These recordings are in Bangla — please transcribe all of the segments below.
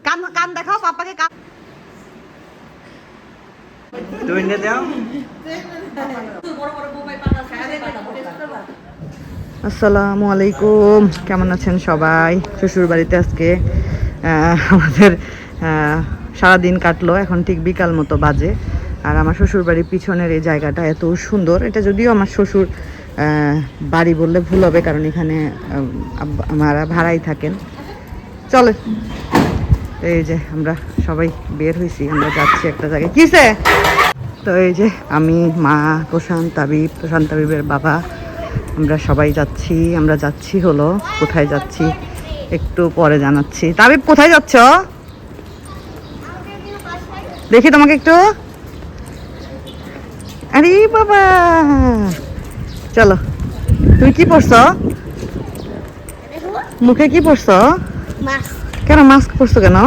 কান কান দেখাও পাপাকে কান তুমি নিয়ে দাও। আসসালামু আলাইকুম, কেমন আছেন সবাই? শ্বশুর বাড়িতে আজকে আমাদের সারাদিন কাটলো, এখন ঠিক বিকাল মতো বাজে। আর আমার শ্বশুর বাড়ির পিছনের এই জায়গাটা এত সুন্দর। এটা যদিও আমার শ্বশুর বাড়ি বললে ভুল হবে, কারণ এখানে আমার ভাড়াই থাকেন। চলে, এই যে আমরা সবাই বের হয়েছি, আমরা যাচ্ছি একটা জায়গায়। কিসে? তো এই যে আমি, মা, প্রশান্ত তাবিবের বাবা, আমরা সবাই যাচ্ছি। আমরা যাচ্ছি হলো, কোথায় যাচ্ছি একটু পরে জানাচ্ছি। তাবিব কোথায় যাচ্ছ? দেখি তোমাকে একটু। আরে বাবা, চলো। তুমি কি পরছো? মুখে কি পরছো? কেন মাস্ক পরছো কেন?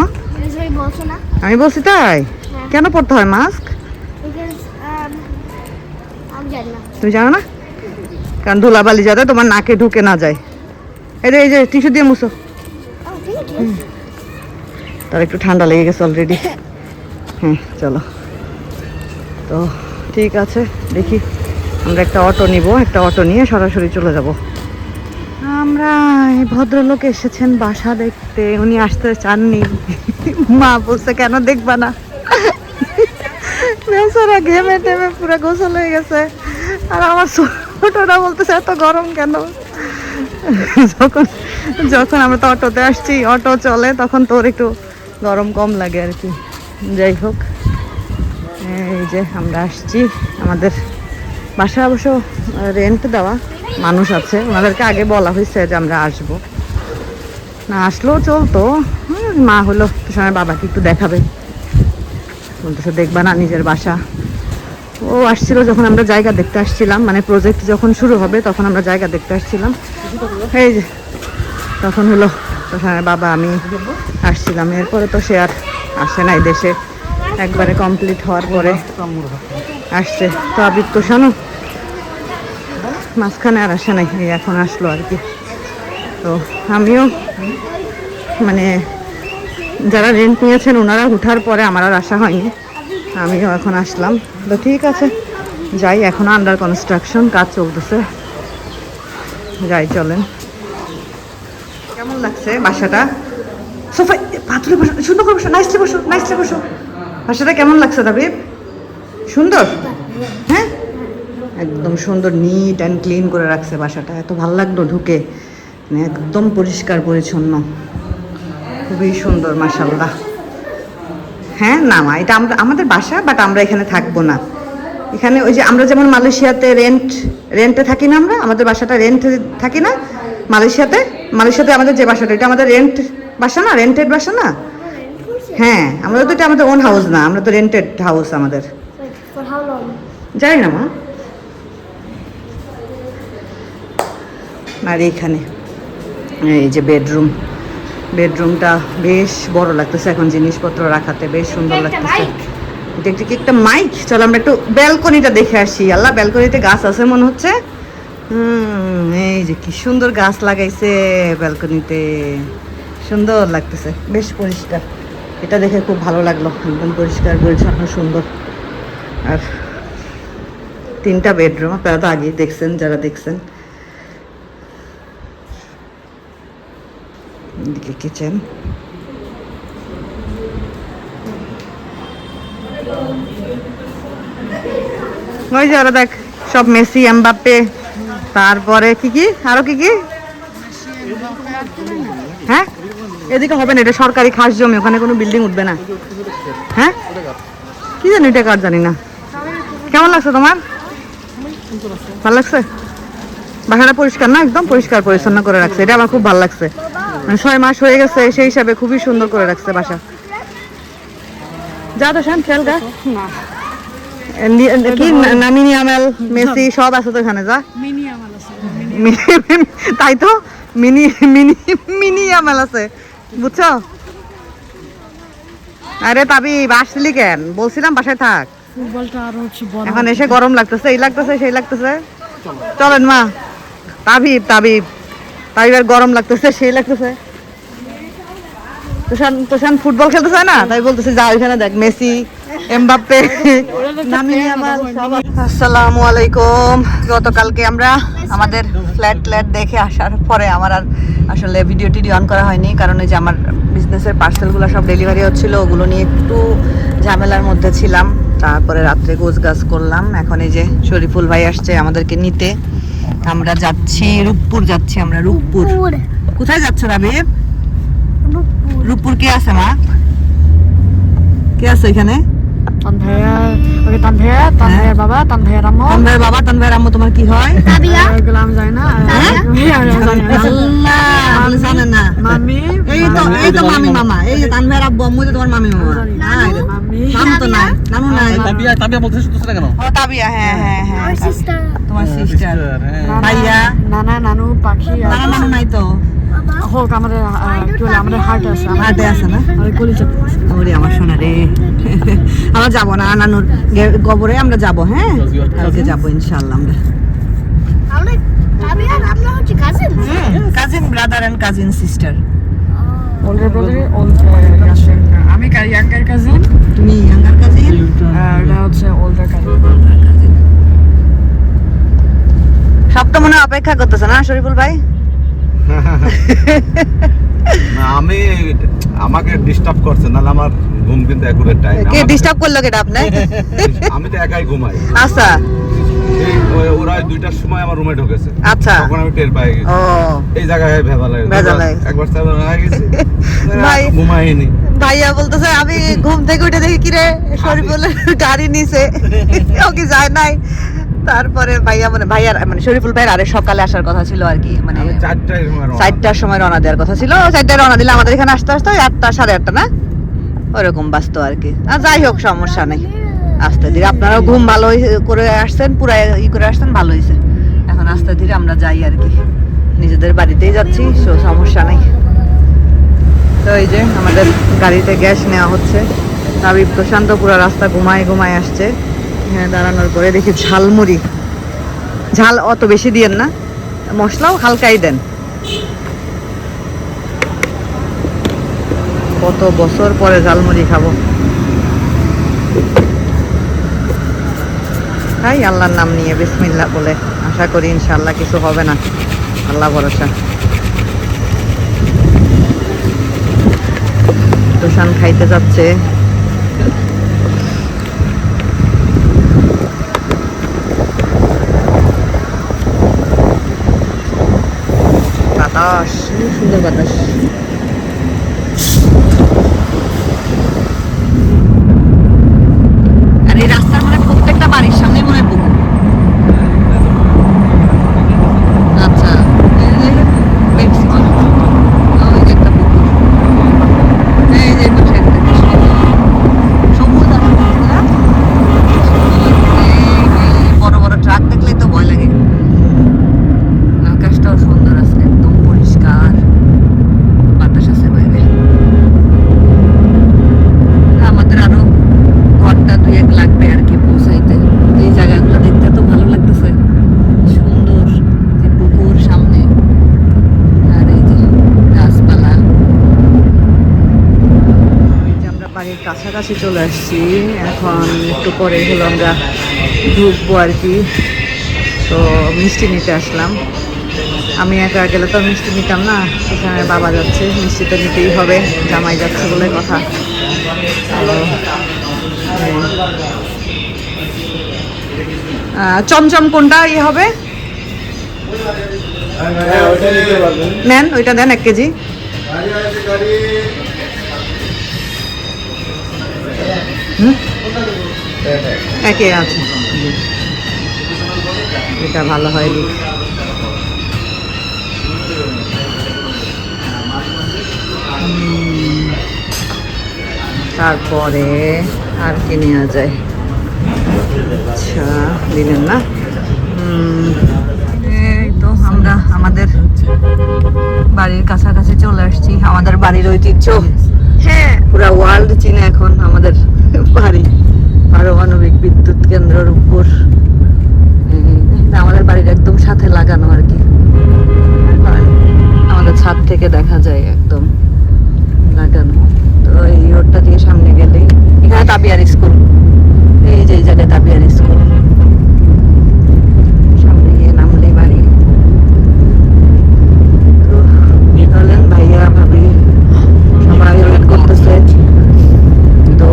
আমি বলছি তাই? কেন পরতে হয় মাস্ক? তুমি জানো না? কারণ ধুলাবালি যাতে তোমার নাকে ঢুকে না যায়। এই যে টিস্যু দিয়ে মুছো। তার একটু ঠান্ডা লেগে গেছে অলরেডি। হ্যাঁ চলো, তো ঠিক আছে, দেখি আমরা একটা অটো নিব, একটা অটো নিয়ে সরাসরি চলে যাব। আমরা এই ভদ্রলোক এসেছেন বাসা দেখতে, উনি আসতে চাননি। মা বলছে কেন দেখবা না? বেচারা ঘেমে টেমে পুরো গোসল হয়ে গেছে। আর আমার ছোটটা বলতেছে এত গরম কেন? যখন আমরা তো অটোতে আসছি, অটো চলে, তখন তোর একটু গরম কম লাগে আর কি। যাই হোক, এই যে আমরা আসছি। আমাদের বাসা অবশ্য রেন্ট দেওয়া, মানুষ আছে, ওনাদেরকে আগে বলা হয়েছে যে আমরা আসবো, না আসলেও চলতো। মা হলো সময় বাবাকে একটু দেখাবে, বলতেছে দেখবা না নিজের বাসা। ও আসছিল যখন আমরা জায়গা দেখতে আসছিলাম, মানে প্রজেক্ট যখন শুরু হবে তখন আমরা জায়গা দেখতে আসছিলাম। এই যে তখন হলো বাবা আমি আসছিলাম, এরপরে তো সে আর আসে নাই দেশে, একবারে কমপ্লিট হওয়ার পরে আসছে। তো আবির তো শানু মাঝখানে আর আসে নাই, এখন আসলো আর কি। তো আমিও মানে যারা রেন্ট নিয়েছেন ওনারা উঠার পরে আমার আর আসা হয়নি, আমিও এখন আসলাম। তো ঠিক আছে যাই, এখন আন্ডার কনস্ট্রাকশন, কাজ চলতেছে, যাই চলেন। কেমন লাগছে বাসাটা? সোফায় পাথরে বসো, সুন্দর করে বসো, নাইসলি বসো, নাইসলি বসো। বাসাটা কেমন লাগছে তাবিব? সুন্দর? হ্যাঁ একদম সুন্দর, নিট অ্যান্ড ক্লিন করে রাখছে বাসাটা, এত ভালো লাগলো ঢুকে, মানে একদম পরিষ্কার পরিচ্ছন্ন, খুবই সুন্দর মাশাআল্লাহ। হ্যাঁ না মা, এটা আমাদের বাসা, বাট আমরা এখানে থাকবো না। এখানে ওই যে আমরা যেমন মালয়েশিয়াতে রেন্টে থাকি না, আমরা আমাদের বাসাটা রেন্টে থাকি না মালয়েশিয়াতে আমাদের যে বাসাটা, এটা আমাদের রেন্ট বাসা না, রেন্টেড বাসা না। হ্যাঁ আমাদের তো এটা আমাদের ওন হাউস না, আমরা তো রেন্টেড হাউস আমাদের। জানি না মা। আর এইখানে এই যে বেডরুমটা বেশ বড় লাগতেছে, এখন জিনিসপত্র রাখাতে বেশ সুন্দর লাগতেছে। এটা কি একটা মাইক? চলো আমরা একটু ব্যালকনিটা দেখে আসি। আল্লাহ, ব্যালকনিতে গাছ আছে মনে হচ্ছে। এই যে কি সুন্দর গাছ লাগাইছে ব্যালকনিতে, সুন্দর লাগতেছে, বেশ পরিষ্কার। এটা দেখে খুব ভালো লাগলো, একদম পরিষ্কার পরিচ্ছন্ন সুন্দর। আর 3টা বেডরুম, আপনারা তো আগেই দেখছেন যারা দেখছেন। এদিকে কিচেন, ওই যে ওরা দেখ সব মেসি, এমবাপ্পে, তারপরে কি আরো কি। হ্যাঁ এদিকে হবে না, এটা সরকারি খাস জমি, ওখানে কোনো বিল্ডিং উঠবে না। হ্যাঁ কি জানি, এটা কার জানি না। কেমন লাগছে তোমার? ভালো লাগছে? বাসাটা পরিষ্কার না, একদম পরিষ্কার পরিচ্ছন্ন করে রাখছে, এটা আমার খুব ভালো লাগছে। মানে 6 মাস হয়ে গেছে, সেই হিসাবে খুবই সুন্দর করে রাখছে বাসা। যা তো শান খেয়াল গা কি না, মিনি আমাল মেসি সব আছে তো এখানে, যা তাই তো মিনি আমাল আছে, বুঝছো? আরে তাবিব আসলি কেন? বলছিলাম বাসায় থাক, এখন এসে গরম লাগতেছে, এই লাগতেছে সেই লাগতেছে। চলেন মা। তাবিবের গরম লাগতেছে, সেই লাগতেছে। তোষান ফুটবল খেলতে চায় না, তাই বলতেছে যা ওইখানে দেখ মেসি, এমবাপ্পে, লামিন ইয়ামাল সব। আসসালামু আলাইকুম। গতকালকে আমরা আমাদের ফ্ল্যাট দেখে আসার পরে আমার আর আসলে ভিডিও টিডিও অন করা হয়নি, কারণ এই যে আমার বিজনেসের পার্সেলগুলো সব ডেলিভারি হচ্ছিল, ওগুলো নিয়ে একটু ঝামেলার মধ্যে ছিলাম। তারপরে রাত্রে গোছগাছ করলাম। এখন এই যে শরীফুল ভাই আসছে আমাদেরকে নিতে। আমরা যাচ্ছি রূপপুর, যাচ্ছি আমরা রূপপুর। কোথায় যাচ্ছ রাবিব? রূপপুর কে আছে মা? কে আছে এখানে? তানভের বাবা, তানভের আম্মু। তোমার কি হয়? জানে না মামি। এই তো মামি মামা। এই যে তানভের আব্বু আম্মু, তোমার মামি মামা। নাম তো নাই, নানু নাই। তাবিয়া বলতেছ তো কেন? ও তাবিয়া, হ্যাঁ তোমার সিস্টার। ভাইয়া, নানা নানু পাখি। নানা নানু নাই তো। হোক আমাদের হার্টে আছে না? ওরে আমার সোনা রে। আমরা যাবো না নানুর গোবরে, আমরা যাবো। হ্যাঁ, কালকে যাবো ইনশাআল্লাহ। আমরা cousin brother and cousin sister. Older brother, আমি younger cousin, তুমি ইয়াঙ্গার কাজিন, এটা হচ্ছে older cousin. সব তো মনে হয় অপেক্ষা করতেছে না শরীফুল ভাই? না, আমাকে ডিস্টার্ব করছে, না আমার ঘুম কিন্তু একুরেট টাইম। কে ডিস্টার্ব করলো কেটা আপনি? আমি তো একাই ঘুমাই। আচ্ছা, ওরা 2টার সময় আমার রুমে ঢুকেছে। আচ্ছা, তখন আমি টের পাই ও এই জায়গায় ভেজাল একবার সাবধান হয়ে গেছি, ভাই ঘুমাইনি। ভাইয়া বলতেছে আমি ঘুম থেকে উঠে দেখি কিরে শরীফুলের গাড়ি নিছে, ও কি যায় নাই। তারপরে ভাইয়া মানে শরীফুল ভাইয়ের আরে সকালে আসার কথা ছিল আর কি, মানে 4টার সময় রওনা দেওয়ার কথা ছিল। 4টায় রওনা দিলে আমাদের এখানে আসতে 8টা 8:30 না ওরকম বাঁচতো আর কি। আর যাই হোক, সমস্যা নেই, আস্তে ধীরে। আপনারাও ঘুম ভালো করে আসছেন, পুরা করে আসছেন, ভালো হয়েছে। এখন আস্তে ধীরে আমরা যাই আর কি, নিজেদের বাড়িতেই যাচ্ছি, সমস্যা নেই। তো এই যে আমাদের গাড়িতে গ্যাস নেওয়া হচ্ছে। রাবিব প্রশান্ত পুরো রাস্তা ঘুমায় আসছে। হ্যাঁ, দাঁড়ানোর পরে দেখি ঝালমুড়ি। ঝাল অত বেশি দিয়েন না, মশলাও হালকাই দেন। কত বছর পরে ঝালমুড়ি খাবো। তাই আল্লাহর নাম নিয়ে বিসমিল্লাহ বলে আশা করি ইনশাআল্লাহ কিছু হবে না, আল্লাহ ভরসা। তুষান খাইতে যাচ্ছে। বাতাস, সুন্দর বাতাস। আর এই রাস্তার মানে প্রত্যেকটা বাড়ির সামনে মনে হয় পুকুর। আচ্ছা, একটা পুকুর। এই যে সবুজ বড় বড় ট্রাক দেখলে তো ভয় লাগে। আকাশটাও সুন্দর আছে, একদম পরিষ্কার, বাতাস আছে বাইরে। আমাদের আরো ঘন্টা 2-1 লাগবে আর কি পৌঁছাইতে। এই জায়গাগুলো দেখতে তো ভালো লাগতেছে, সুন্দর যে পুকুর সামনে, আর এই যে গাছপালা। আমরা বাড়ির কাছাকাছি চলে আসছি, এখন একটু পরে হলো আমরা ঢুকবো আর কি। তো মিষ্টি নিতে আসলাম। আমি একা গেলে তো মিষ্টি নিতাম না, এখানে বাবা যাচ্ছে, মিষ্টি তো নিতেই হবে, জামাই যাচ্ছে বলে কথা। চমচম কোনটা ইয়ে হবে? নেন, ওইটা দেন 1 কেজি। একে আছে, এটা ভালো হয়। তারপরে আর কি নেওয়া যায়? আচ্ছা, দিলেন না? এই তো আমরা আমাদের বাড়ির কাছাকাছি চলে আসছি। আমাদের বাড়ির ঐতিহ্য, হ্যাঁ, পুরা ওয়ার্ল্ড চিনে এখন আমাদের বাড়ি, পারমাণবিক বিদ্যুৎ কেন্দ্রের উপর। আমাদের বাড়ির একদম সাথে লাগানো আর কি, আমাদের ছাদ থেকে দেখা যায় একদম লাগানো। রোডটা দিয়ে সামনে গেলেই এখানে তাবিয়ার স্কুল, এই যে এই জায়গায় তাবিয়ার স্কুল, সামনে গিয়ে নামলেই বাড়ি। তো চলেন, ভাইয়া ভাবি সবাই ওয়েট করতেছে। তো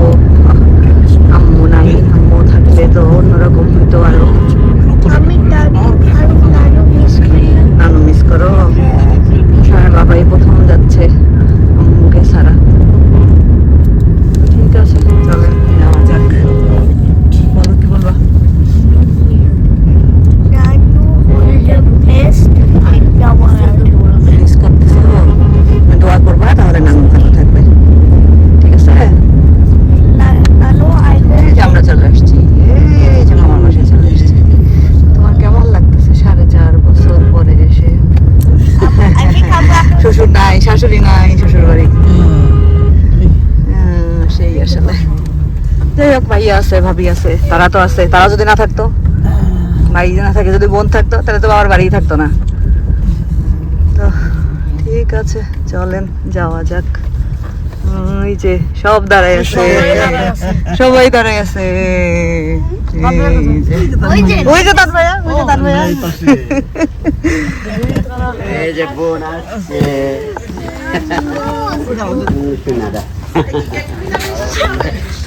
আম্মু নাই, আম্মু থাকলে তো অন্যরকম হইতো আরো। নানু মিস করো? বাবাই প্রথম যাচ্ছে আম্মুকে ছাড়া। ঠিক আছে, চলে যাওয়া যাক। বলো, কি বলবা? মিস করতেছো? দোয়া করবা, তাহলে নানু ভালো থাকবে। ঠিক আছে, এই যে আমরা চলে আসছি, এই যে মামার বাসায় চলে আসছি। তোমার কেমন লাগতেছে 4.5 বছর পরে এসে? শ্বশুর নাই, শাশুড়ি নাই, শ্বশুর বাড়ি। সেই আসলে যাই হোক, ভাইয়া আছে, ভাবি আছে, তারা তো আছে। তারা যদি না থাকতো, ভাই না থাকে, যদি বোন থাকতো, তাহলে তো বাবার বাড়ি থাকতো না। তো ঠিক আছে, চলেন যাওয়া যাক। ওই যে সব দাঁড়ায় আছে, সবাই দাঁড়ায় আছে। ওই যে তার ভাইয়া, ওই যে তার ভাইয়া। এই যে বোন আসছে।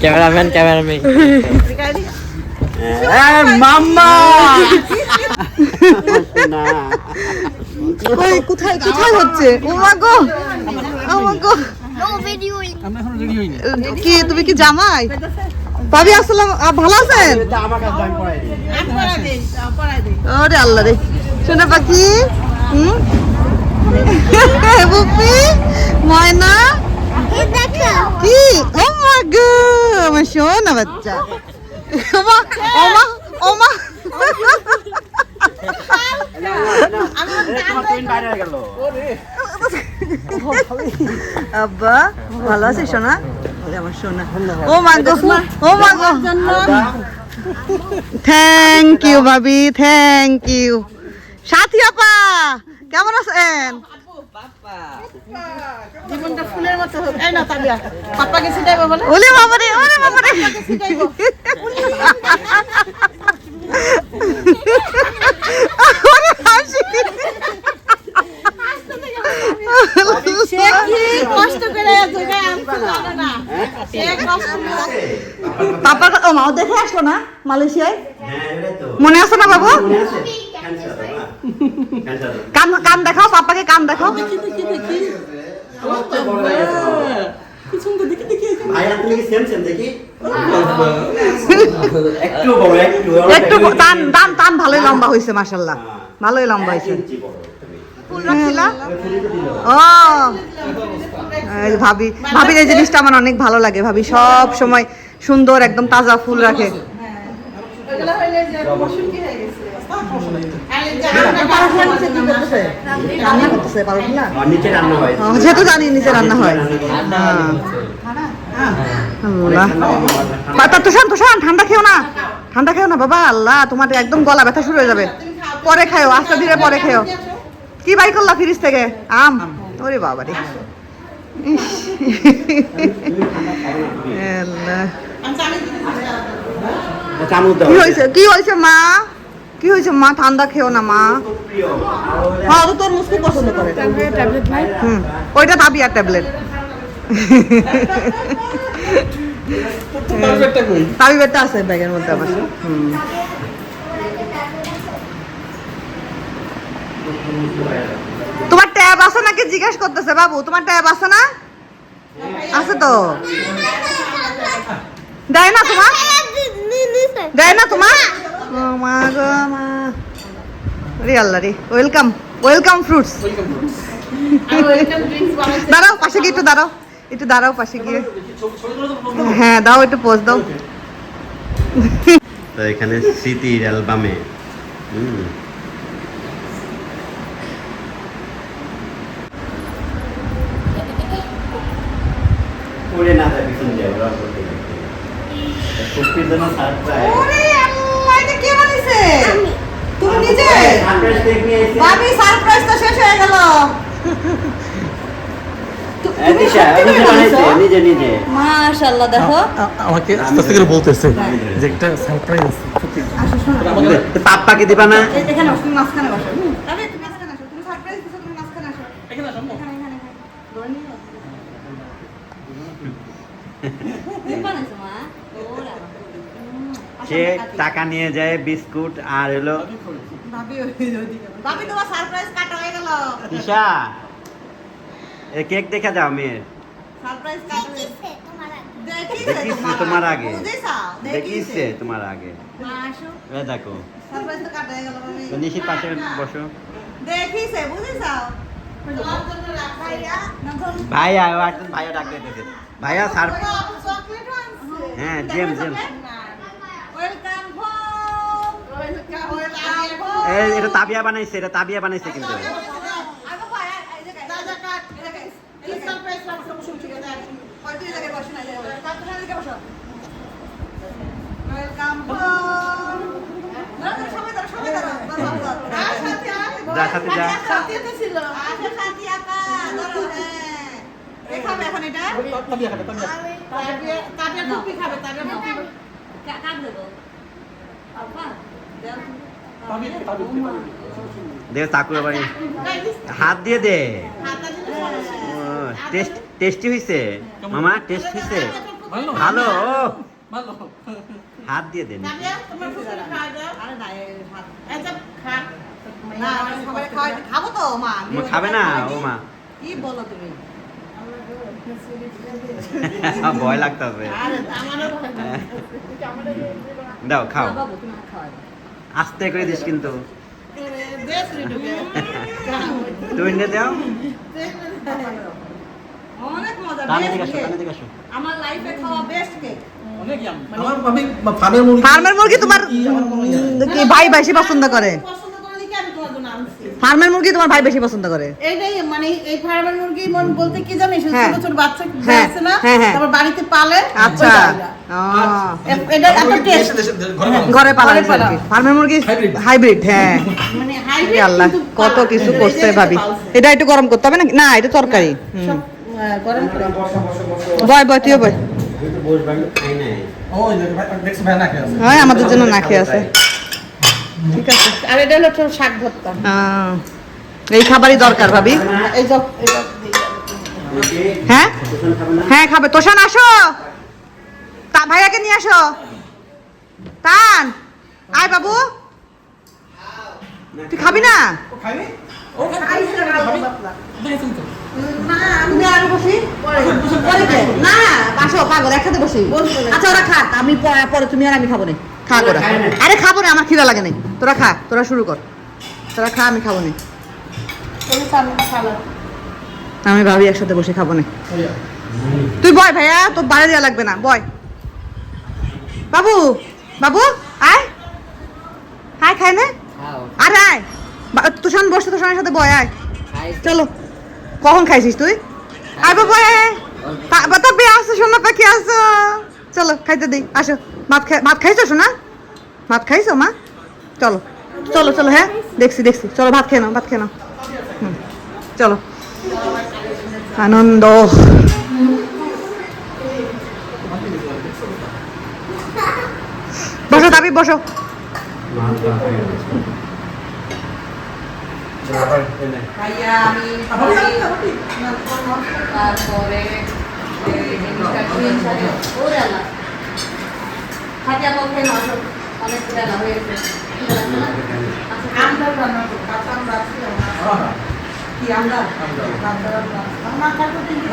ক্যামেরাম্যান মাম্মা কোথায় কোথায় হচ্ছে? ও মা গো, ও মা গো। কি তুমি কি জামাই? ভাবি আসসালাম, ভালো আছেন? ওরে আল্লাহ রে, সোনা পাখি, বুপি, ময়না, কি? ও মা গো, আমার সোনা বাচ্চা। ওমা ওমা ওমা, আব্বা ভালো আছিস সোনা? আমার সোনা, ও মা গো, ও মা গো। থ্যাংক ইউ ভাবি, থ্যাংক ইউ। সাথী আপা কেমন আছেন? জীবনটা ফুলের মতো হোক। এই না তাবিয়া, পাপাকে ছিটাইবো বলে। ওলে বাবারে, ওরে বাবারে। ওরে হাসি। সে কি কষ্ট করে জোগায় আনছে জানো না। সে কষ্ট করে। পাপা ও মাও দেখে আসলো না মালয়েশিয়ায়? মনে আছে না বাবু? কান কান দেখাও, পাপাকে কান দেখাও। একটু টান টান টান, ভালোই লম্বা হয়েছে মাশাআল্লাহ, ভালোই লম্বা হয়েছে। ফুল রাখছিলা? ও ভাবি, ভাবির এই জিনিসটা আমার অনেক ভালো লাগে। ভাবি সব সময় সুন্দর একদম তাজা ফুল রাখে। রান্না করতেছে পারোটা? যেহেতু জানি নিচে রান্না হয়। তুষান তুষান, ঠান্ডা খেও না, ঠান্ডা খেও না বাবা। আল্লাহ, তোমার একদম গলা ব্যথা শুরু হয়ে যাবে। পরে খাও, আস্তে ধীরে পরে খেও। কি বাই করলা ফ্রিজ থেকে? আম? ওরে বাবা রে। কি হয়েছে, কি হয়েছে মা? কি হয়েছে মা? ঠান্ডা খেও না মা। হ্যাঁ, তো তোর মুসকি পছন্দ করে। ওইটা তাবিয়ার ট্যাবলেট। তাবিয়ারটা আছে ব্যাগের মধ্যে আমার। তোমার ট্যাব আছে নাকি জিজ্ঞেস করতেছে বাবু। তোমার ট্যাব আছে না? আছে তো। দেয় না তোমার? দেয় না তোমার? ও মা গো মা, রে আল্লাহ রে। Welcome, welcome fruits. দাঁড়াও পাশে গিয়ে, একটু দাঁড়াও, একটু দাঁড়াও পাশে গিয়ে। হ্যাঁ দাও, একটু পোজ দাও। তো এখানে স্মৃতির অ্যালবামে পড়ে না থাকে শুনতে ওরা বলতে কুকুরের জন্য সারপ্রাইজ। ওরে আল্লাহ, এটা কে বানিয়েছে? তুমি নিজে? সারপ্রাইজ দেখে এসে ভাবি সারপ্রাইজটা শেষ হয়ে গেল। দিশা নিজে বানাইছে নিজে নিজে মাশাআল্লাহ দেখো আমাকে আস্তে আস্তে করে বলতেছে যে একটা সারপ্রাইজ আছে সত্যি পাপ্পাকে দিবা না এখানে বসো, তুমি মাঝখানে বসো। তবে তুমি মাঝখানে আসো, তুমি সারপ্রাইজ দিছো, তুমি মাঝখানে আসো। এখানে, এখানে। ধরে নিও। তুমি বানাইছো মা? ওরা। সে টাকা নিয়ে যায় বিস্কুট আর হলো ভাবি তোমার সারপ্রাইজ কাটা হয়ে গেল। দিশা এ কেক দেখা যাও মেয়ের সারপ্রাইজ কাটা হয়ে গেছে। দেখিস তোমার আগে বুঝেছো? দেখিছে তোমার আগে মা আসো। এ দেখো সারপ্রাইজ তো কাটা হয়ে গেল ভাবি। তো নিশির পাশে বসো দেখিছে, বুঝেছো? তোমার জন্য রাখ ভাইয়া। না ধরুন। ভাইয়া ও একজন ভাইয়া ডাক দিতেছে ভাইয়া স্যার চকলেট আনছে। হ্যাঁ জেম জেম ওয়েলকাম হোম। Welcome home. এই এটা তাবিয়া বানাইছে কিন্তু যা সাথে যা দেখ চাকুর বাড়ি হাত দিয়ে দে টেস্টি হইছে মামা টেস্ট হইছে ভালো হাত দিয়ে দেন খাবো তো মা। খাবে না ও মা কি বলো তুমি? ভয় লাগতেছে দাও খাও আস্তে করে দিস কিন্তু তুই নে দাও অনেক মজা। টানে best দিকে আসো cake। টানে দিকে আসো আমার লাইফে খাওয়া বেস্ট কেক। আমার আমি ফার্মের মুরগি ফার্মের মুরগি তোমার কি ভাই বেশি পছন্দ করে? পছন্দ করে দেখে আমি তোমার জন্য আনছি। ফার্মের মুরগি তোমার ভাই বেশি পছন্দ করে? এইটাই মানে এই ফার্মের মুরগি মন বলতে কি জানিস, হ্যাঁ। ছোট ছোট বাচ্চা হ্যাঁ, আছে না, হ্যাঁ, হ্যাঁ। তারপর বাড়িতে পালে। আচ্ছা ওইটা। এটা এত টেস্ট ঘরে পালা ঘরে পালা। ফার্মের মুরগি হাইব্রিড হ্যাঁ মানে এ হাইব্রিড আল্লাহ কত কিছু করছে ভাবি। এটা একটু গরম করতে হবে না এটা তরকারি। গরম করে। বয় তুইও বয়। ও দেখছ ভাই না খেয়ে আছে হ্যাঁ আমাদের জন্য না খেয়ে আছে। ঠিক আছে আর এটা হলো তোর শাক ভর্তা। এই খাবারই দরকার ভাবি। এই যে এটা হ্যাঁ হ্যাঁ খাবে। তোষান আসো, তা ভাইয়াকে নিয়ে আসো। তান আয় বাবু, তুই খাবি না? খাইনি খাইছে না ভর্তা। দেখেছেন তো না আমি আরো বসি পরে না আসো পাগল একসাথে বসি। আচ্ছা ওরা খাক, আমি পরে তুমি আর আমি খাবো না। খা তোরা। আরে খাবো না, আমার খিদা লাগে না। তোরা খা, তোরা শুরু কর। তোরা খা, আমি খাবো না। আমি ভাবি একসাথে বসে খাবো না। তুই বয় ভাইয়া, তোর বাড়ি দেওয়া লাগবে না, বয়। বাবু বাবু আয় আয়, খায় না? আরে আয় তুষান বসে, তুষানের সাথে বয় আয়। চলো কখন খাইছিস তুই? আয় বাবু আয়। তবে আসো শোনো পাখি আসো, চলো খাইতে দিই আসো। ভাত খাইছো শোনা? ভাত খাইছো মা? চলো চলো চলো হ্যাঁ দেখছি চলো ভাত খেয়ে নাও, ভাত খেয়ে নাও। চলো আনন্দ। বসো দাবি বসো। ভাইয়া আমি তারপরে ওরে আল্লাহ খাটিয়া পক্ষে নষ্ট অনেক বেলা হয়েছে। আমদার রান্না কাঁচা আম রাখছি কি আমদার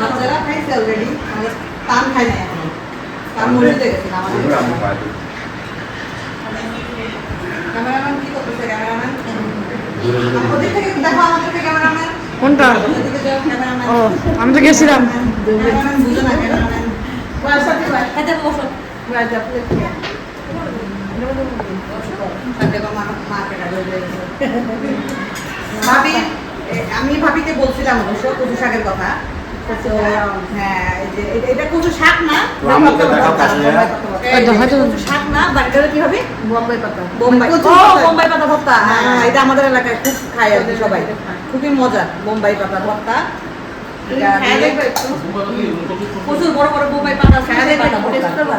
বাচ্চারা খাইছে অলরেডি, তান খাই নাই এখন, তান মসজিদে গেছে আমাদের। ক্যামেরাম্যান কি করতেছে? ক্যামেরাম্যান ওদিক থেকে দেখো আমাদেরকে ক্যামেরাম্যান কোনটা? ওদিকে যাও ক্যামেরাম্যান। ও আমি তো গেছিলাম। ক্যামেরাম্যান বুঝো না ক্যামেরাম্যান ওয়াসাতে বাই খেতে বসো রাজা প্লেট নিয়ে ভাবি আমি ভাবিতে বলছিলাম অবশ্য কচু শাকের কথা। তো হ্যাঁ এই যে এটা কচু শাক না, কচু শাক না, বাড়িটা কি হবে? বোম্বাই পাতা। বোম্বাই পাতা ভর্তা। হ্যাঁ এটা আমাদের এলাকায় খুব খায় আর কি সবাই, খুবই মজা। বোম্বাই পাতা ভর্তা খায়া দেখবে একটু। প্রচুর বড় বড় বোম্বাই পাতা আছে, খায়া দেখবে না, টেস্ট করবা?